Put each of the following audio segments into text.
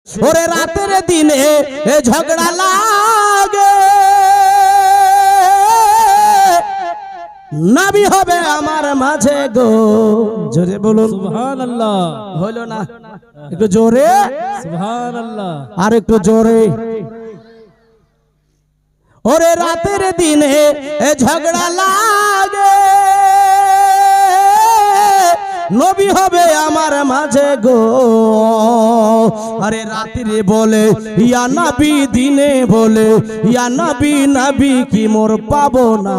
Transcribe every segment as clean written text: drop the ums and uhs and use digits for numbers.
ওরে রাতের দিনে ঝগড়া লাগে, নবী হবে আমার মাঝে গো। জোরে বলুন সুবহানাল্লাহ। হলো না? একটু জোরে সুবহানাল্লাহ। আর একটু জোরে। ওরে রাতের দিনে ঝগড়া লাগে, নবী হবে আমার মাঝে গো। আরে রাত্রে বলে ইয়া নবী, দিনে বলে ইয়া নবী, নবী কি মোর পাবো না,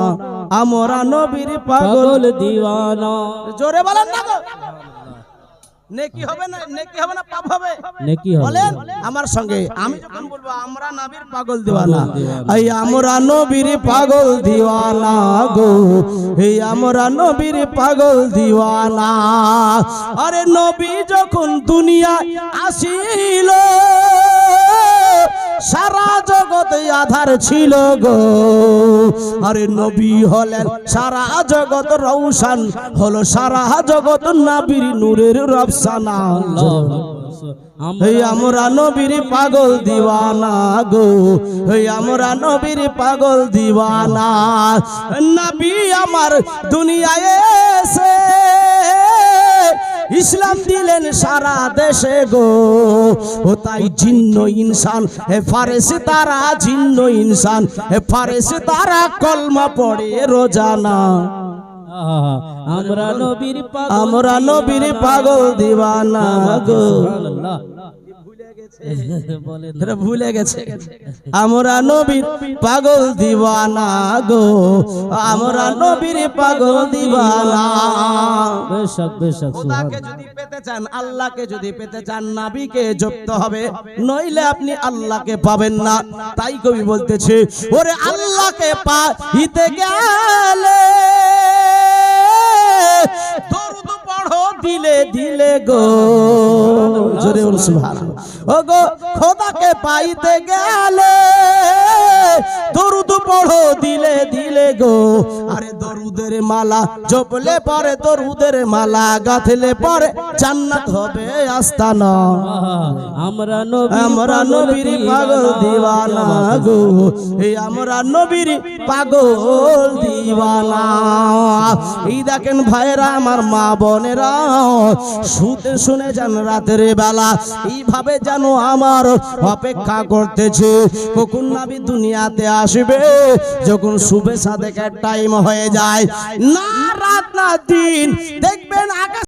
আমরা নবীর পাগল দিওয়ানা। জোরে বলেন না গো। নেকি হবে না, নেকি হবে না পাপ হবে? নেকি হবে। বলেন আমার সঙ্গে, আমি যখন বলবো আমরা নবীর পাগল দিওয়ানা, এই আমরা নবীর পাগল দিওয়ানা গো, এই আমরা নবীর পাগল দিওয়ানা। আরে নবী যখন দুনিয়ায় আসিল, সারা জগতে আধার ছিল গো। আরে নবী হলেন সারা জগৎ রৌশন, হলো সারা জগৎ নবীর নূরের রফসানা। এই আমরা নবীর পাগল দিওয়ানা গো, এই আমরা নবীর পাগল দিওয়ানা। নবী আমার দুনিয়ায় এসে ইসলাম দিলেন সারা দেশে গো। ও তাই জিন্ন ইনসান হে ফারেসি তারা, জিন্ন ইনসান হে ফারেসি তারা কলমা পড়ে রোজানা। আমরা নবীর পাগল, আমরা নবীর পাগল দিওয়ানা গো। সুবহানাল্লাহ। ভুলে গেছে, আমরা নবীর পাগল দিওয়ানা গো, আমরা নবীর পাগল দিওয়ানা। বেশক বেশক। খোদাকে যদি পেতে চান, আল্লাহকে যদি পেতে চান, নবীকে জপতে হবে, নইলে আপনি আল্লাহকে পাবেন না। তাই কবি বলতেছে, ওরে আল্লাহকে পাইতে গেলে দরুদ পড়ো দিলে দিলে গো। জোরে বল সুবহানাল্লাহ। ও গো খোদাকে পাইতে গেলে দরুদ পড়ো দিলে দিলে গো। আরে দরুদের মালা জপলে পরে, দরুদের মালা গাঁথলে পরে জান্নাত হবে আস্তানা। আমরা নবীর, আমরা নবীর পাগল দিওয়ানা গো, এই আমরা নবীর পাগল দিওয়ানা। এই দেখেন ভাইরা আমার, মা বোনেরা, শুতে শুনে যান রাতের বেলা, এইভাবে যেন আমার অপেক্ষা করতেছে কখন নবী দুনিয়াতে আসবে। যখন শুভে সাদেকের টাইম হয়ে যায়, না রাত না দিন, দেখবেন আকাশ